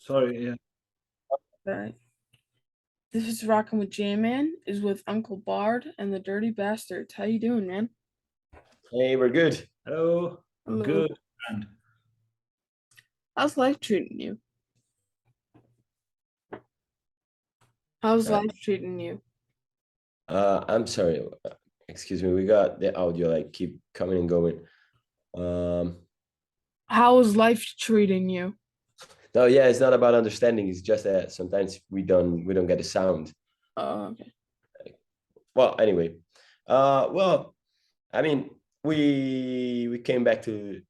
Sorry, yeah. Alright. This is Rockin' with J-Man, is with Uncle Bard and the Dirty Bastards. How you doing, man? Hey, we're good. Hello. Hello. Good. And How's life treating you? How's Uh, life treating you? I'm sorry. Excuse me. We got the audio like keep coming and going. Um, How is life treating you? no, yeah, it's not about understanding. It's just that sometimes we don't get the sound. Oh, okay. Well, anyway, well, I mean, we came back to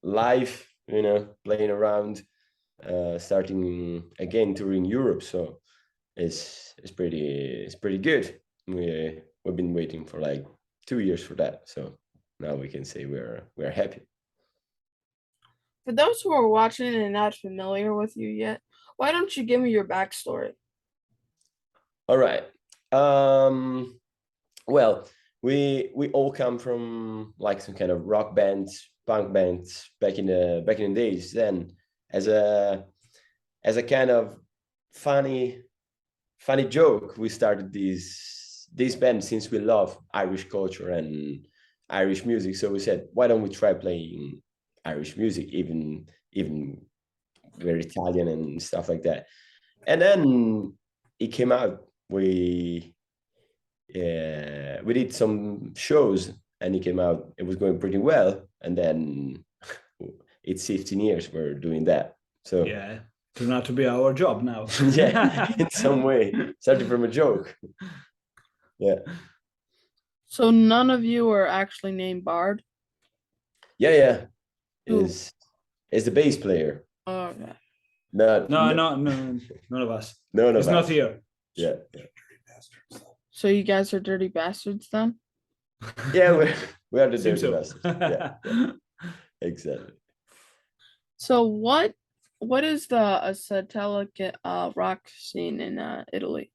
life, playing around, starting again touring Europe. So it's pretty good. We've been waiting for like 2 years for that. So now we can say we're happy. For those who are watching and not familiar with you yet, why don't you give me your backstory? All right. Well, we all come from like some kind of rock bands, punk bands back in the days. Then as a kind of funny funny joke, we started this band since we love Irish culture and Irish music. So we said, why don't we try playing Irish music, even we're Italian and stuff like that. And then it came out. We did some shows and it came out. It was going pretty well. And then it's 15 years we're doing that. So yeah, turned out to be our job now. yeah, in some way, starting from a joke. Yeah, So none of you are actually named Bard? yeah. Who? Is the bass player? Oh, okay. No, none of us. None He's of not us. here. Yeah, So you guys are dirty bastards then? yeah. We are the Seems dirty so. bastards. Yeah, exactly. So what is the Celtic rock scene in Italy?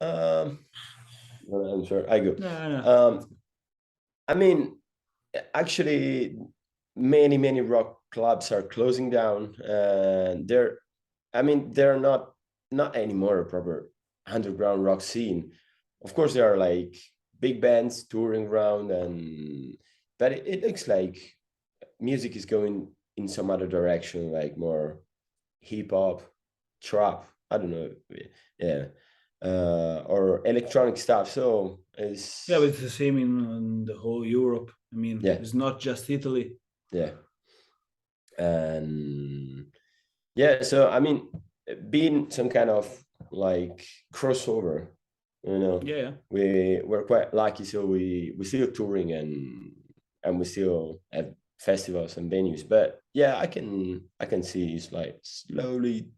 Well, I'm sure I go. No. I mean, actually, many rock clubs are closing down, and they're not anymore a proper underground rock scene. Of course, there are like big bands touring around, but it looks like music is going in some other direction, like more hip hop, trap. I don't know, yeah, or electronic stuff. So Yeah, but it's the same in the whole Europe. I mean, yeah, it's not just Italy. yeah, and yeah. So I mean, being some kind of like crossover, Yeah. we're quite lucky. So we still touring and we still have festivals and venues. But yeah, I can see it's like slowly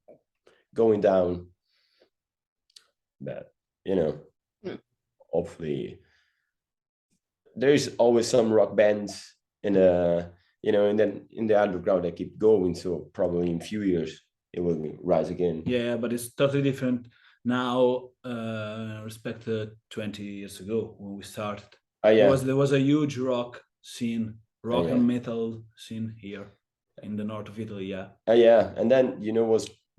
going down. But Hmm. hopefully there's always some rock bands in the underground that keep going. So probably in a few years it will rise again. Yeah, but it's totally different now respect to 20 years ago when we started. Oh yeah. There was a huge rock scene, Oh, rock yeah. and metal scene here in the north of Italy. Yeah. Oh yeah. And then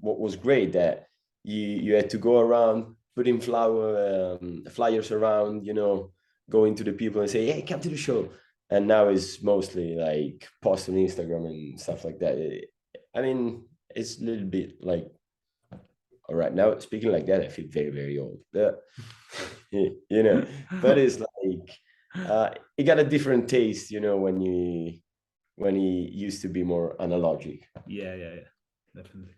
what was great, that you had to go around putting flyers around, going to the people and say, hey, come to the show. And now it's mostly like post on Instagram and stuff like that. I mean, it's a little bit like, all right, now speaking like that, I feel very, very old. But it's like it got a different taste, when he used to be more analogic. Yeah, definitely.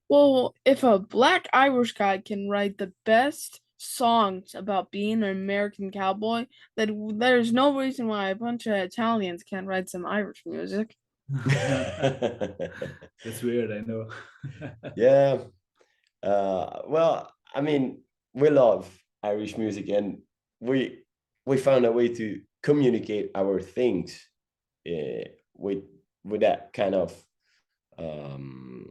Well, if a black Irish guy can write the best songs about being an American cowboy, then there's no reason why a bunch of Italians can't write some Irish music. That's weird, I know. Yeah. Well, I mean, we love Irish music, and we found a way to communicate our things uh, with that kind of um,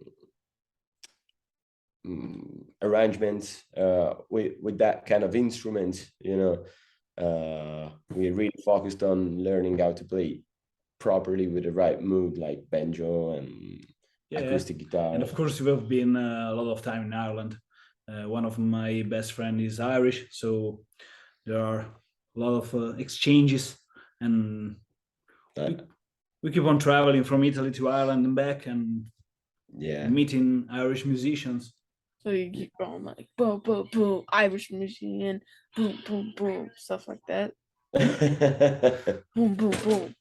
arrangements, with that kind of instruments. We really focused on learning how to play properly with the right mood, like banjo and acoustic guitar. And of course, we've been a lot of time in Ireland. One of my best friend is Irish, so there are a lot of exchanges, and we keep on traveling from Italy to Ireland and back, and meeting Irish musicians. So you keep going like boom, boom, boom, Irish musician, boom, boom, boom, stuff like that. Boom, boom, boom.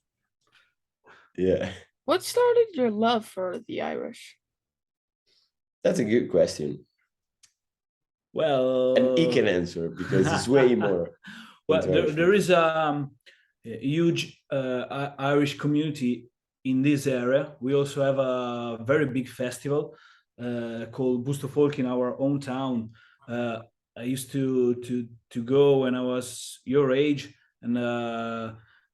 Yeah. What started your love for the Irish? That's a good question. Well, and he can answer because it's way more. Well, there is a huge Irish community in this area. We also have a very big festival called Busto Folk in our hometown. I used to go when I was your age, and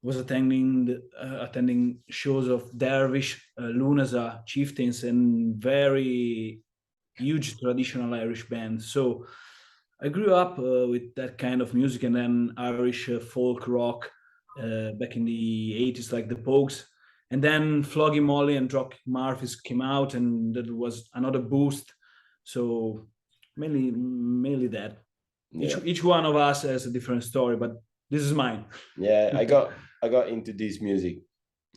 was attending shows of dervish, Lunasa, chieftains, and very huge traditional Irish band. So I grew up with that kind of music, and then Irish folk rock back in the 80s, like the Pogues. And then Floggy Molly and Dropkick Murphys came out, and that was another boost. So mainly that. Each one of us has a different story, but this is mine. Yeah, I got into this music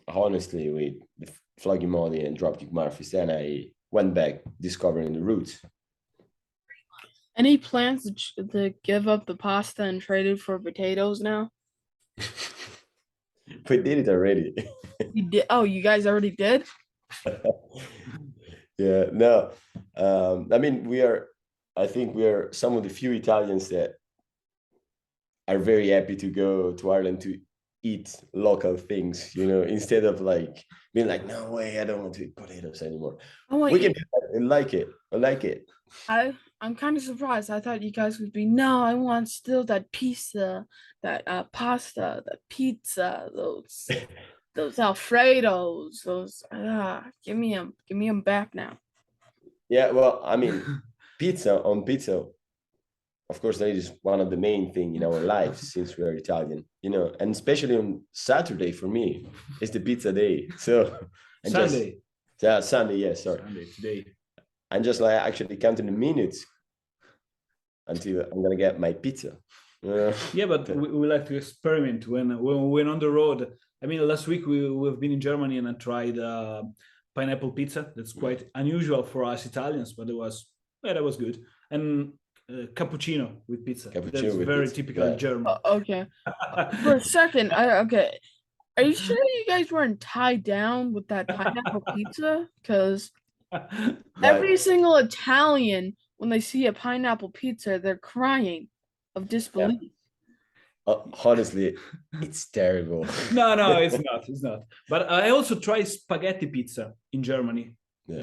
honestly with Floggy Molly and Dropkick Murphys. Then I went back discovering the roots. Any plans to give up the pasta and trade it for potatoes now? We did it already. You did? Oh, you guys already did? Yeah, no. I mean, I think we are some of the few Italians that are very happy to go to Ireland to eat local things, instead of like being like, no way, I don't want to eat potatoes anymore. We can do that. I like it. I'm kind of surprised. I thought you guys would be, no, I want still that pizza, that pasta, that pizza, those Alfredos, give me them back now. Yeah, well, I mean, pizza, of course, that is one of the main thing in our lives since we are Italian, and especially on Saturday for me, it's the pizza day. So Sunday. Sunday, yeah, sorry. Sunday, today. I'm just like actually counting the minutes until I'm gonna get my pizza. Yeah, but we like to experiment when we're on the road. I mean, last week we've been in Germany, and I tried pineapple pizza. That's quite unusual for us Italians, but that was good. And cappuccino with pizza. That's very typical German. Okay. For a second, okay. Are you sure you guys weren't tied down with that pineapple pizza? Because every single Italian, when they see a pineapple pizza, they're crying of disbelief. Honestly, it's terrible. No, it's not. It's not. But I also tried spaghetti pizza in Germany. Yeah.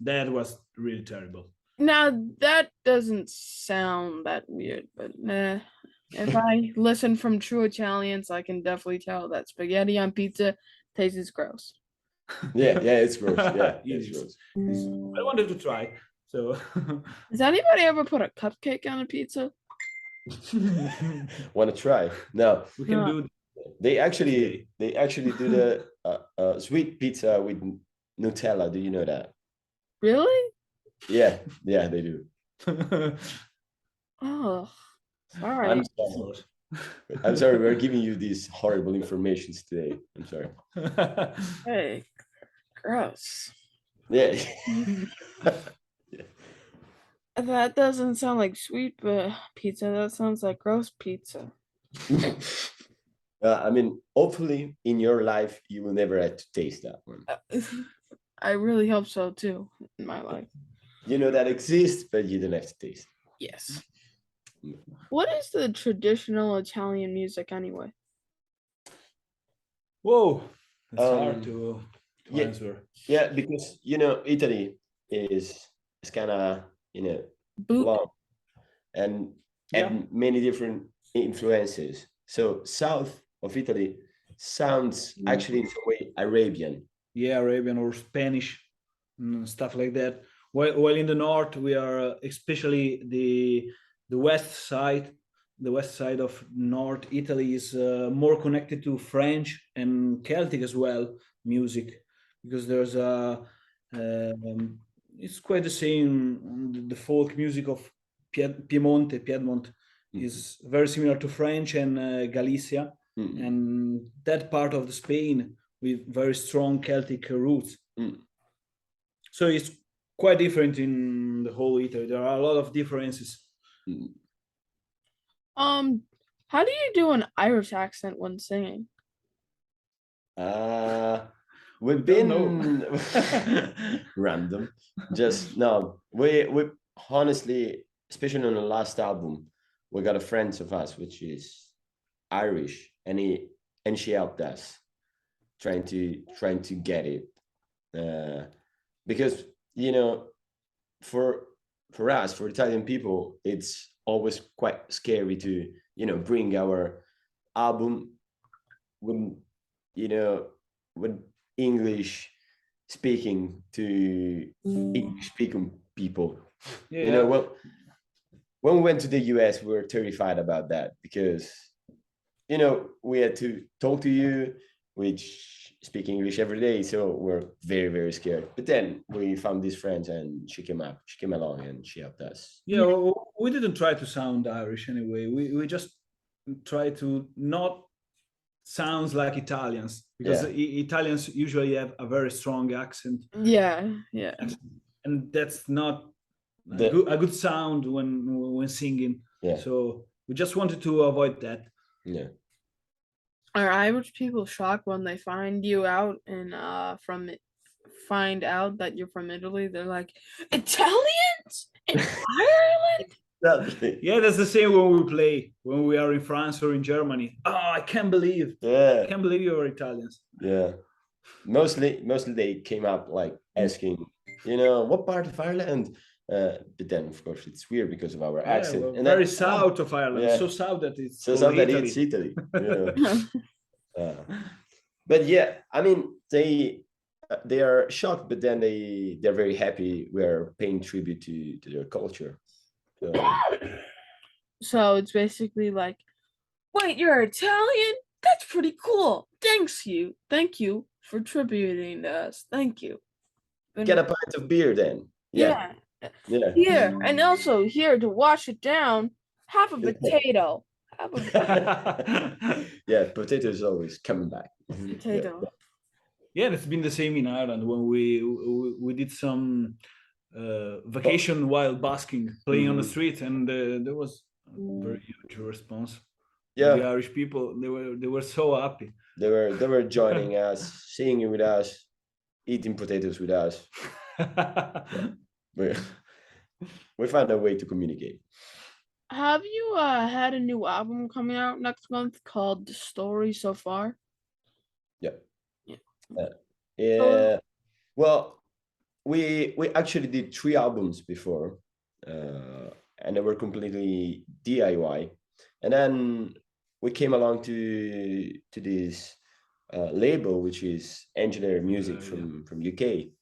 That was really terrible. Now that doesn't sound that weird, but if I listen from true Italians, I can definitely tell that spaghetti on pizza tastes gross. Yeah, it's gross. Yeah, it's gross. I wanted to try. So, does anybody ever put a cupcake on a pizza? Want to try? No, we can do. They actually do the sweet pizza with Nutella. Do you know that? Really? Yeah, they do. Oh, all right. I'm sorry. We're giving you these horrible informations today. I'm sorry. Hey, gross. Yeah. That doesn't sound like sweet pizza. That sounds like gross pizza. I mean, hopefully in your life, you will never have to taste that one. I really hope so, too, in my life. You know that exists, but you don't have to taste. Yes. What is the traditional Italian music anyway? Whoa, it's hard to answer. Yeah, because Italy is kind of long and many different influences. So south of Italy sounds actually in some way Arabian. Yeah, Arabian or Spanish, stuff like that. While in the north, we are especially the west side. the west side of North Italy is more connected to French and Celtic as well music, because there's a it's quite the same. The folk music of Piedmont is very similar to French and Galicia, and that part of the Spain with very strong Celtic roots. So it's quite different in the whole Italy. There are a lot of differences. How do you do an Irish accent when singing? We've Don't been random. Just no. We honestly, especially on the last album, we got a friend of us which is Irish, and she helped us trying to get it, because for us, for Italian people, it's always quite scary to bring our album when when English speaking to English speaking people. Well, when we went to the US, we were terrified about that, because we had to talk to you, which speak English every day, so we're very, very scared. But then we found these friends, and she came along, and she helped us. Yeah, we didn't try to sound Irish anyway. We just try to not sounds like Italians, because Italians usually have a very strong accent. Yeah. And that's not a good sound when singing. Yeah. So we just wanted to avoid that. Yeah. Are Irish people shocked when they find you out and find out that you're from Italy? They're like, Italians in Ireland? Yeah, that's the same when we play, when we are in France or in Germany. Oh, I can't believe you're Italians. Yeah. Mostly they came up like asking, what part of Ireland? But then of course it's weird because of our accent. And very south of Ireland, so south that it's Italy. Yeah. But yeah, I mean they are shocked, but then they're very happy we're paying tribute to their culture. So it's basically like, wait, you're Italian? That's pretty cool. Thank you for tributing to us. Thank you. Get a pint of beer then. Yeah. Here, and also here to wash it down, have a potato. Yeah, potato is always coming back. Potato. Yeah, it's been the same in Ireland when we did some vacation while basking, playing on the street, and there was a very huge response. Yeah, the Irish people, they were so happy. They were joining us, singing with us, eating potatoes with us. We found a way to communicate. Have you had a new album coming out next month called The Story So Far? Yeah. Well, we actually did 3 albums before, and they were completely DIY. And then we came along to this label, which is Engineer Music from UK.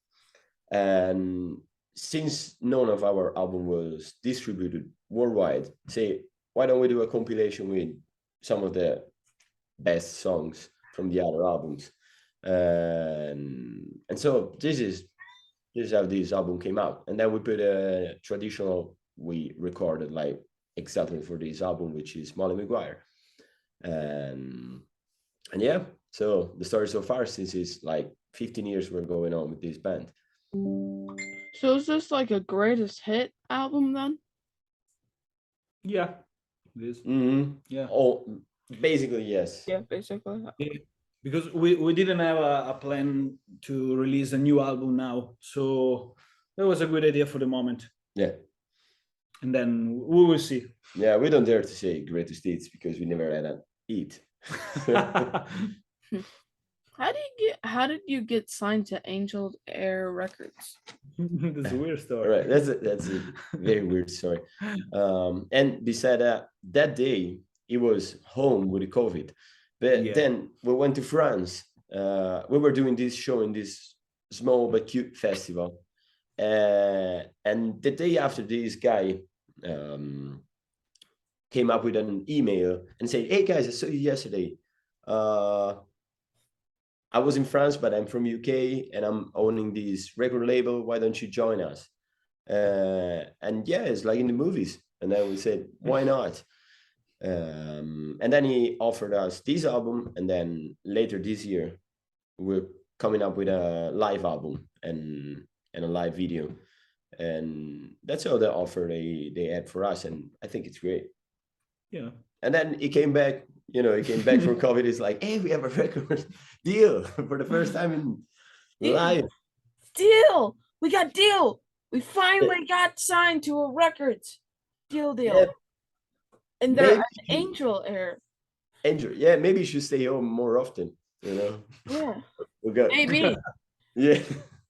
And since none of our album was distributed worldwide, say, why don't we do a compilation with some of the best songs from the other albums? And so this is how this album came out. And then we put a traditional, we recorded like exactly for this album, which is Molly Maguire. And yeah, so the story so far, since it's like 15 years we're going on with this band. So is this like a greatest hit album then? Yeah, it is. Mm-hmm. Yeah. Oh, basically, yes. Yeah, basically. Yeah, because we didn't have a plan to release a new album now, so that was a good idea for the moment. Yeah. And then we will see. Yeah, we don't dare to say greatest hits because we never had an hit. How did you get signed to Angel Air Records? That's a weird story. Right, that's a very weird story. And beside that day, he was home with the COVID, but then we went to France. We were doing this show in this small but cute festival, and the day after, this guy came up with an email and said, "Hey guys, I saw you yesterday. I was in France, but I'm from UK and I'm owning this record label. Why don't you join us?" And yeah, it's like in the movies. And then we said, why not? And then he offered us this album, and then later this year we're coming up with a live album and a live video, and that's all the offer they had for us, and I think it's great. Yeah. And then he came back, you know, he came back from COVID. He's like, "Hey, we have a record deal for the first time in live." Deal. We got deal. We finally got signed to a records deal. Yeah, And they're maybe an Angel Air. Angel, yeah, maybe you should stay home more often, you know. Yeah. We got Maybe. yeah.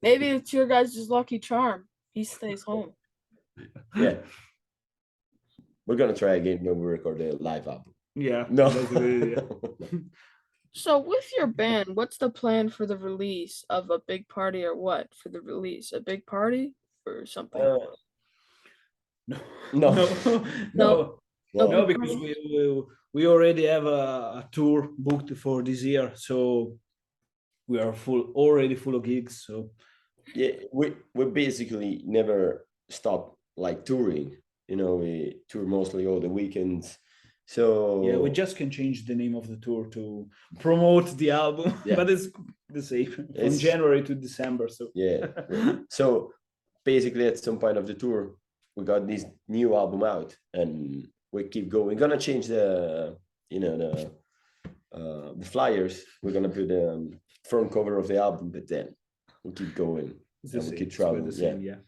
Maybe it's your guys' lucky charm. He stays home. Yeah. We're gonna try again when we record the live album. Yeah. No. That's a good idea. So with your band, what's the plan for the release of a big party or what? For the release? A big party or something? No. No. No. No No, big because party? we already have a tour booked for this year, so we are already full of gigs. So Yeah, we basically never stop like touring. You know, we tour mostly all the weekends. So yeah, we just can change the name of the tour to promote the album, Yeah. but it's the same from It's- January to December. So yeah. So basically at some point of the tour, we got this new album out and we keep going. We're gonna change the, you know, the flyers. We're gonna put the front cover of the album, but then we keep going it's the and we same. keep It's quite traveling. the same, yeah.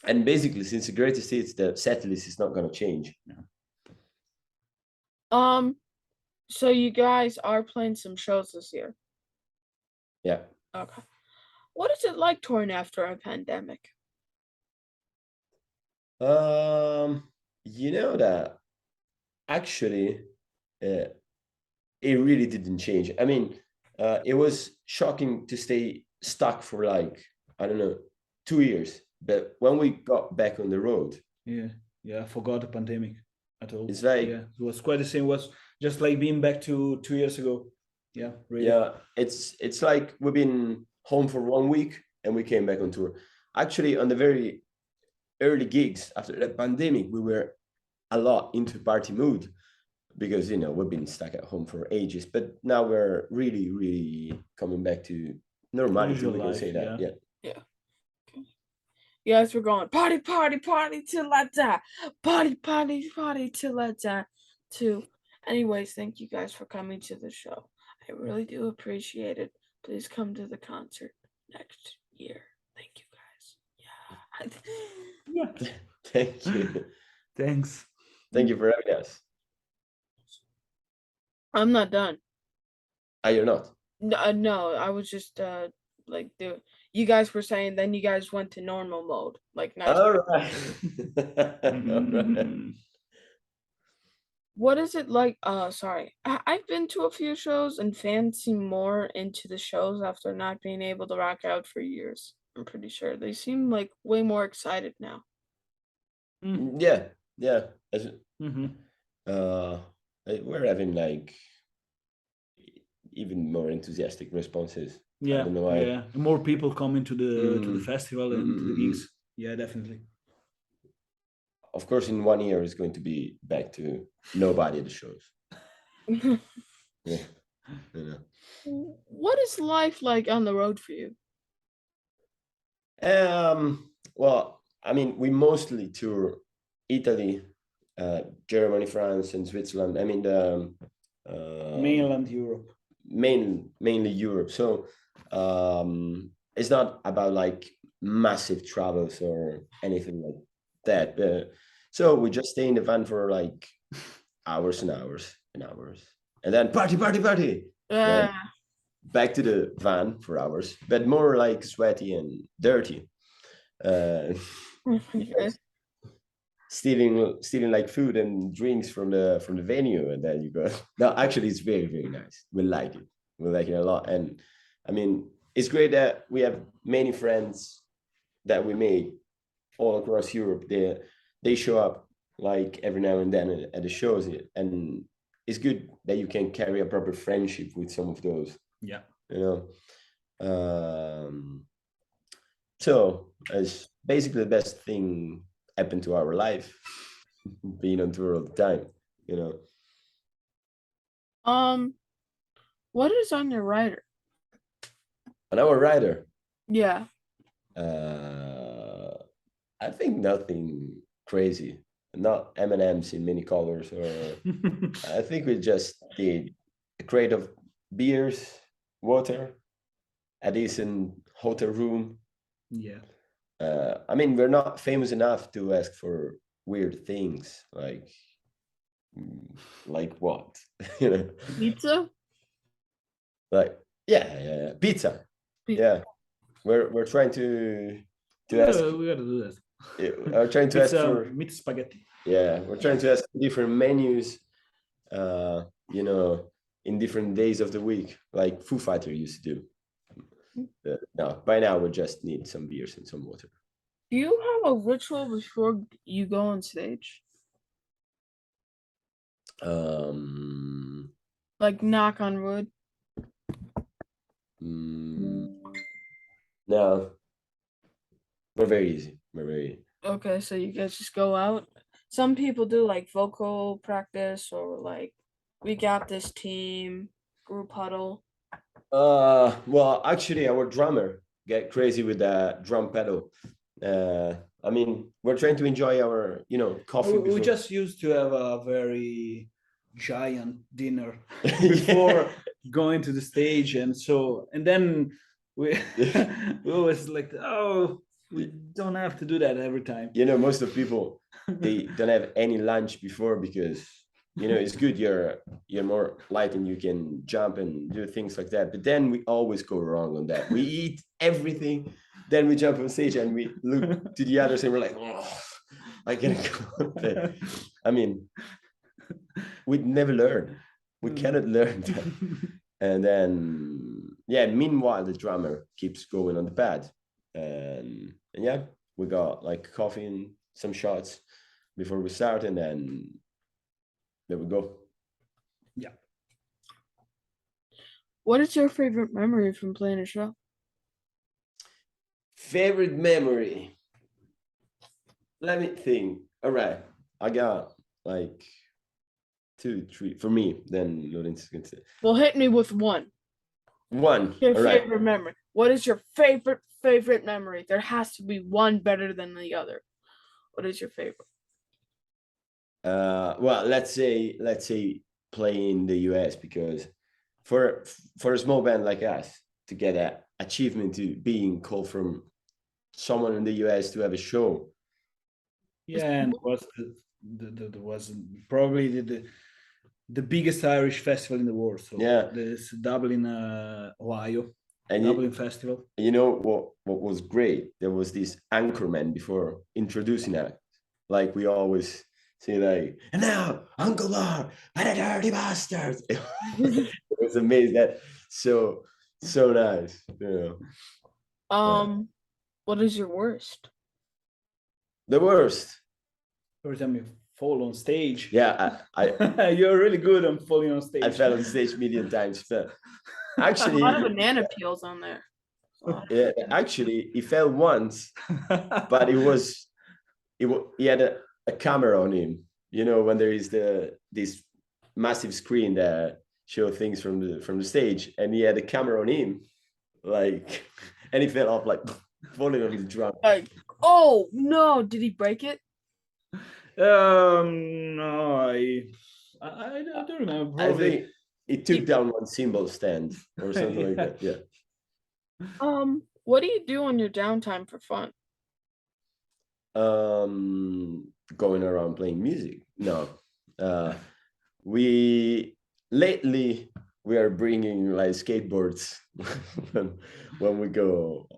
And basically, since the greatest hits, the set list is not gonna change. So you guys are playing some shows this year. Yeah. Okay. What is it like touring after a pandemic? You know that actually, it really didn't change. I mean, it was shocking to stay stuck for like, I don't know, 2 years. But when we got back on the road, Yeah, I forgot the pandemic at all. it's like, Yeah, it was quite the same. It was just like being back to 2 years ago. Yeah, really. yeah, it's like we've been home for 1 week and we came back on tour. Actually, on the very early gigs after the pandemic, we were a lot into party mood because, you know, we've been stuck at home for ages. But now we're really, really coming back to normality. Usual We can life, say that. yeah. Yeah. You guys were going party, party, party till I die. Party, party, party till I die. Too. Anyways, thank you guys for coming to the show. I really do appreciate it. Please come to the concert next year. Thank you guys. Yeah. Yeah. Thank you. Thanks. Thank you for having us. I'm not done. Ah, you're not? No, I was just like you guys were saying then you guys went to normal mode. Like nice. All right. All right. Mm. What is it like? Sorry. I've been to a few shows and fans seem more into the shows after not being able to rock out for years. I'm pretty sure. They seem like way more excited now. Yeah. Yeah. Mhm. We're having like even more enthusiastic responses. I Yeah, don't know why. yeah. More people coming to the Mm. festival and to the gigs. Yeah, definitely. Of course, in 1 year, it's going to be back to nobody at the shows. Yeah. You know. What is life like on the road for you? Well, I mean, we mostly tour Italy, Germany, France, and Switzerland. I mean, the Mainland Europe. mainly Europe. So it's not about like massive travels or anything like that. So we just stay in the van for like hours and hours and hours, and then party, party, party. Then back to the van for hours, but more like sweaty and dirty. Because stealing like food and drinks from the venue, and then you go. No, actually, it's very, very nice. We like it a lot. And I mean, it's great that we have many friends that we made all across Europe. They show up like every now and then at the shows, and it's good that you can carry a proper friendship with some of those. Yeah. You know, so it's basically the best thing happened to our life, being on tour all the time. You know, What is on your rider? on our rider, Yeah. I think nothing crazy, not M&Ms in many colors, or I think we just did a crate of beers, water, a decent hotel room. Yeah. I mean, we're not famous enough to ask for weird things like what? You know, Pizza? like yeah, pizza. Yeah, we're trying to ask. We gotta do that. We're trying to ask Pizza, for meat spaghetti. yeah. We're trying to ask for different menus. You know, in different days of the week, like Foo Fighter used to do. No, by now we just need some beers and some water. Do you have a ritual before you go on stage? Like knock on wood? No, we're very easy. We're very Okay, so you guys just go out. Some people do like vocal practice or like we got this team, group huddle. well, actually, our drummer get crazy with the drum pedal. I mean, we're trying to enjoy our, coffee. We just used to have a very giant dinner before going to the stage, and then we we always like, oh, we don't have to do that every time. Most of people they don't have any lunch before because it's good. You're more light and you can jump and do things like that. But then we always go wrong on that. We eat everything, then we jump on stage and we look to the others and we're like, oh, I can't go. I mean, we'd never learn. We cannot learn that. And then meanwhile the drummer keeps going on the pad, and yeah, we got like coffee and some shots before we start, and then there we go. Yeah. What is your favorite memory from playing a show? Favorite memory? Let me think. All right, I got like 2, 3 for me. Then Lorenzo can say. Well, hit me with one. One. Your all favorite right. memory. What is your favorite memory? There has to be one better than the other. What is your favorite? Well, let's say play in the US, because for a small band like us to get that achievement to being called from someone in the US to have a show. Yeah, and was was probably the biggest Irish festival in the world. So yeah, this Dublin, Ohio, and Dublin Festival. You know what was great? There was this anchorman before introducing us. Like we always say, like, and now Uncle Lord and the dirty bastards. It was amazing. That so nice. What is your worst? The worst. Every time you fall on stage. Yeah, I you're really good on falling on stage. I fell on stage a million times, but actually a lot of banana peels on there. Yeah, actually, he fell once, but he had a camera on him. When there is this massive screen that show things from the stage, and he had a camera on him, like, and he fell off, like falling on the drum. Like, oh no! Did he break it? No, I don't remember. Probably. I think it took down one cymbal stand or something like that. Yeah. What do you do on your downtime for fun? Going around playing music. No. We are bringing like skateboards when we go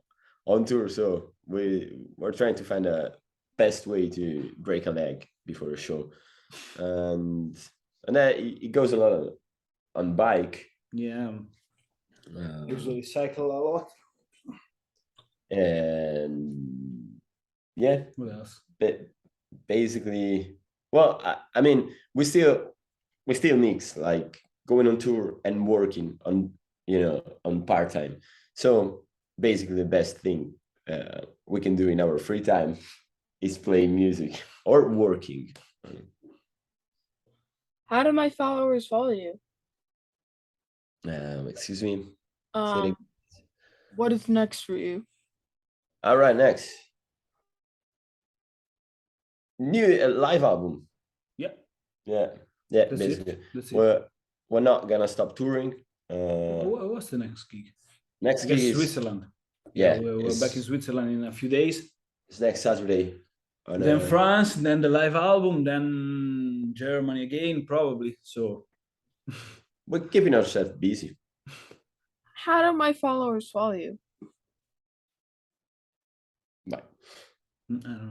on tour. So we're trying to find a best way to break a leg before a show, and then it goes a lot on bike. Yeah. Usually cycle a lot. And yeah. What else? But basically Well, I mean, we still mix like going on tour and working on, on part-time. So basically the best thing we can do in our free time is playing music or working. How do my followers follow you? Excuse me. Say it Um, again. what is next for you? All right, next. New live album. Yeah, Yeah, that's basically. it. That's it. We're not gonna stop touring. What's the next gig? Next I gig guess is Switzerland. yeah, we're back in Switzerland in a few days. it's next Saturday. Then France, then the live album, then Germany again, probably. So we're keeping ourselves busy. How do my followers follow you? But I don't know.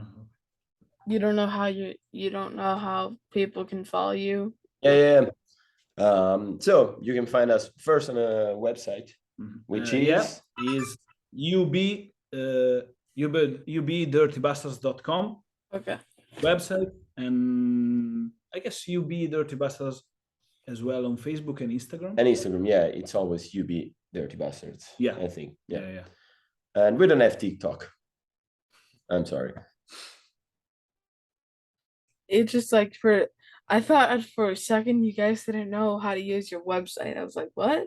You don't know how you don't know how people can follow you. yeah. So you can find us first on a website, which is ubdirtybastards.com Okay. website, and I guess UB Dirty Bastards as well on Facebook and Instagram. and Instagram. Yeah, it's always UB Dirty Bastards. Yeah, I think. Yeah. And we don't have TikTok. I'm sorry. It's just like I thought for a second you guys didn't know how to use your website. I was like, what?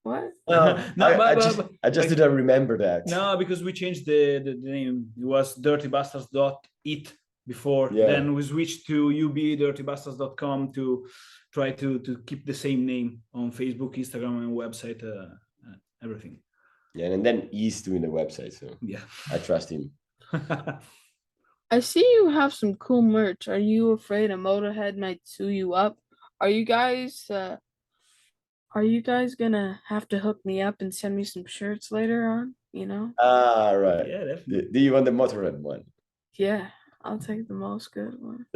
What? No, I just like, didn't remember that. No, because we changed the name. It was dirtybastards.it before. Yeah. Then we switched to ubdirtybastards.com to try to keep the same name on Facebook, Instagram, and website, everything. Yeah, and then he's doing the website, so yeah, I trust him. I see you have some cool merch. Are you afraid a Motorhead might sue you up? Are you guys gonna have to hook me up and send me some shirts later on? You know? Ah, right. Yeah, definitely. Do you want the Motorhead one? Yeah, I'll take the most good one.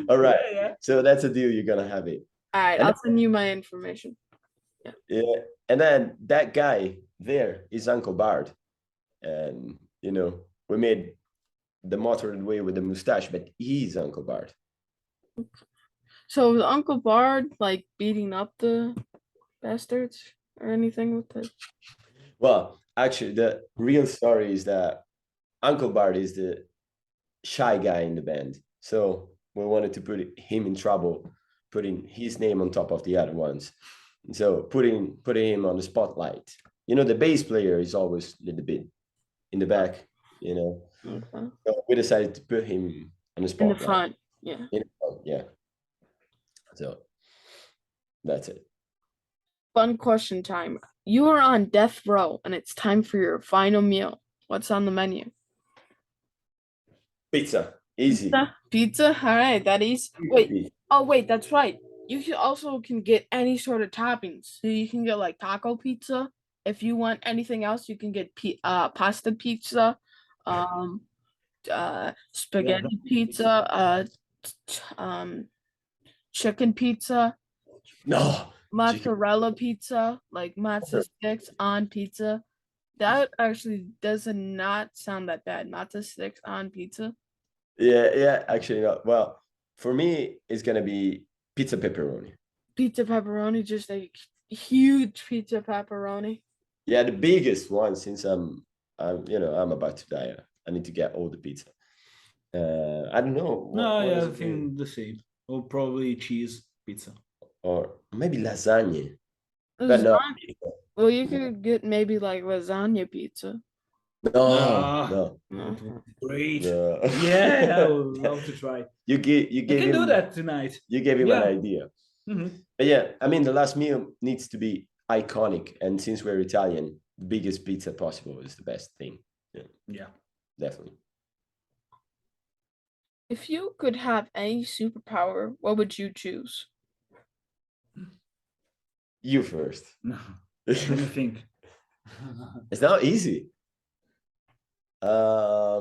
All right. Yeah. So that's a deal. You're gonna have it. All right, I'll send you my information. Yeah. And then that guy there is Uncle Bard, and we made the Motorhead way with the mustache, but he's Uncle Bard. So was Uncle Bard like beating up the bastards or anything with it? Well, actually, the real story is that Uncle Bard is the shy guy in the band. So we wanted to put him in trouble, putting his name on top of the other ones. So putting him on the spotlight. The bass player is always a little bit in the back, Okay. So we decided to put him on the spotlight. In the front, yeah. In the front, yeah. So that's it. Fun question time. You are on death row and it's time for your final meal. What's on the menu? Pizza. Easy. Pizza? All right, that is. Wait. Oh, wait, that's right. You can get any sort of toppings. So you can get like taco pizza. If you want anything else, you can get pasta pizza, spaghetti pizza, chicken pizza. No. Mozzarella pizza, like matzo sticks on pizza. That actually does not sound that bad. Matzo sticks on pizza. Yeah, actually not. Well, for me, it's gonna be pizza pepperoni. Pizza pepperoni, just a huge pizza pepperoni. Yeah, the biggest one, since I'm about to die. I need to get all the pizza. I don't know. I think the same. Or probably cheese pizza. Or maybe lasagna. But no. Well, you could get maybe like lasagna pizza. No. Great. No. Yeah, I would love to try. You gave him, do that tonight. You gave him an idea. Mm-hmm. But yeah, I mean, the last meal needs to be iconic, and since we're Italian, the biggest pizza possible is the best thing. Yeah, definitely. If you could have any superpower, what would you choose? You first. No, let me think. It's not easy. I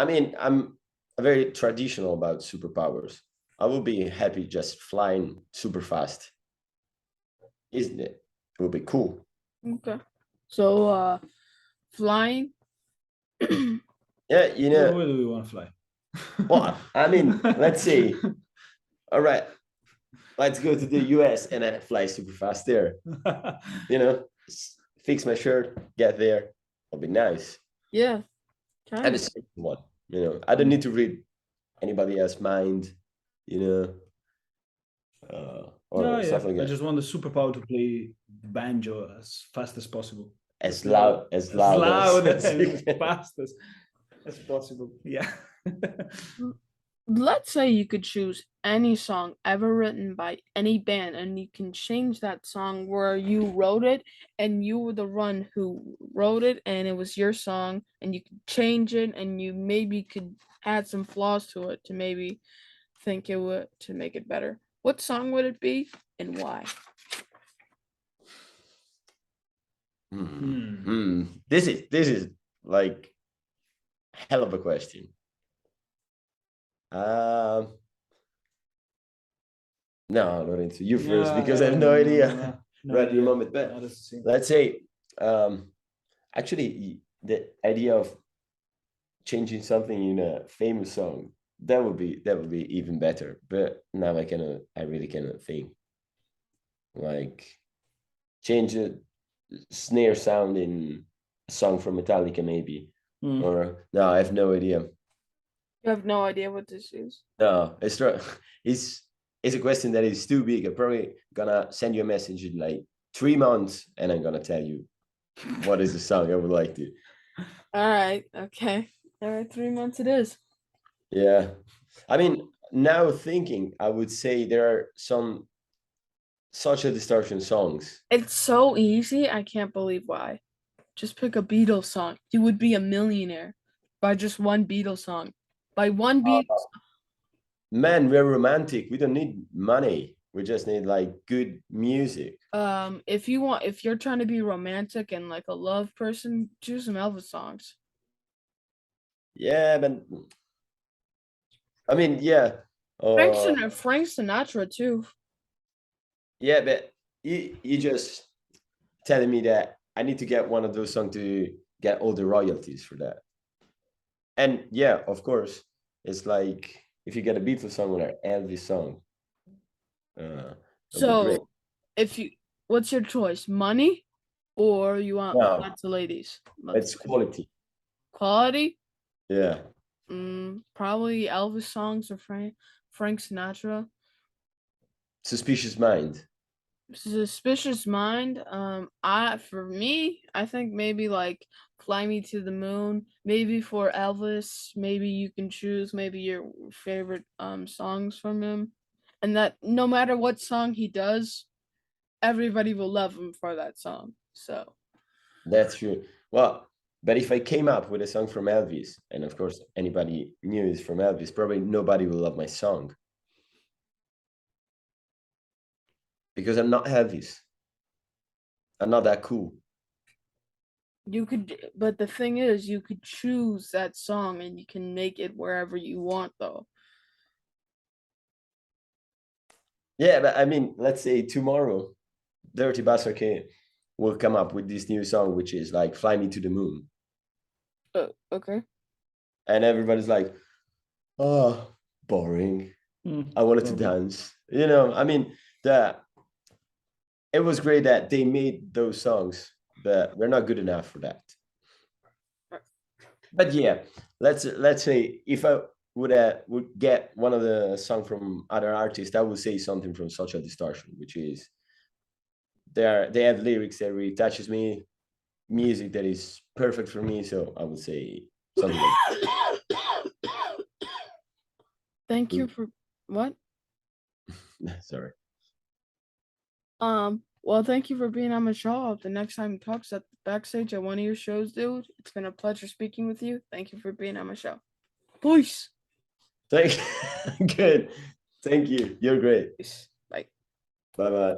mean, I'm very traditional about superpowers. I will be happy just flying super fast. Isn't it? It will be cool. Okay. So, flying. Yeah, Where do we want to fly? Well, I mean, let's see. All right, let's go to the US and then fly super fast there. You know, fix my shirt, get there. It'll be nice. Yeah, And kind it's of. one, you know, I don't need to read anybody else's mind, you know, or No, yeah. stuff like I that. just want the superpower to play banjo as fast as possible. As loud as As loud as and you as can. fast as possible. Yeah. Let's say you could choose any song ever written by any band and you can change that song where you wrote it and you were the one who wrote it and it was your song and you could change it and you maybe could add some flaws to it to maybe think it would to make it better. What song would it be and why? This is like hell of a question. No, Lorenzo, you first because I have no idea right at the moment. But let's say, actually, the idea of changing something in a famous song that would be even better. But now I really cannot think. Like change a snare sound in a song from Metallica, maybe. Or no, I have no idea. You have no idea what this is. No, it's a question that is too big. I'm probably gonna send you a message in like 3 months, and I'm gonna tell you what is the song I would like to. All right. Okay. All right. 3 months it is. Yeah, I mean, now thinking, I would say there are some Social Distortion songs. It's so easy. I can't believe why. Just pick a Beatles song. You would be a millionaire by just one Beatles song. By one Beatles. Man, we're romantic. We don't need money. We just need like good music. If you're trying to be romantic and like a love person, choose some Elvis songs. Yeah, but I mean, yeah. Frank Sinatra too. Yeah, but you just telling me that I need to get one of those songs to get all the royalties for that. And yeah, of course, it's like if you get a Beatles song or an Elvis song, it'll be great. So, what's your choice? Money, or you want No, lots of ladies? it's quality. Quality? Yeah. Probably Elvis songs or Frank Sinatra. Suspicious Mind. Suspicious Mind. For me, I think maybe like Fly Me to the Moon. Maybe for Elvis, maybe you can choose maybe your favorite songs from him, and that no matter what song he does, everybody will love him for that song. So That's true. Well, but if I came up with a song from Elvis, and of course anybody knew it's from Elvis, probably nobody will love my song. Because I'm not Elvis. I'm not that cool. you could, but the thing is, you could choose that song and you can make it wherever you want, though. Yeah, but I mean, let's say tomorrow, Dirty Bastard will come up with this new song, which is like "Fly Me to the Moon," Okay. and everybody's like, "Oh, boring. I wanted to dance." You know, I mean, it was great that they made those songs, but we're not good enough for that. But yeah, let's say if I would get one of the song from other artists, I would say something from Social Distortion, which is they have lyrics that really touches me, music that is perfect for me. So I would say something like Thank you for what? Sorry. Well, thank you for being on my show. The next time you talk at the backstage at one of your shows, dude. It's been a pleasure speaking with you. Thank you for being on my show. Peace. Good. Thank you. You're great. Peace. Bye. Bye bye.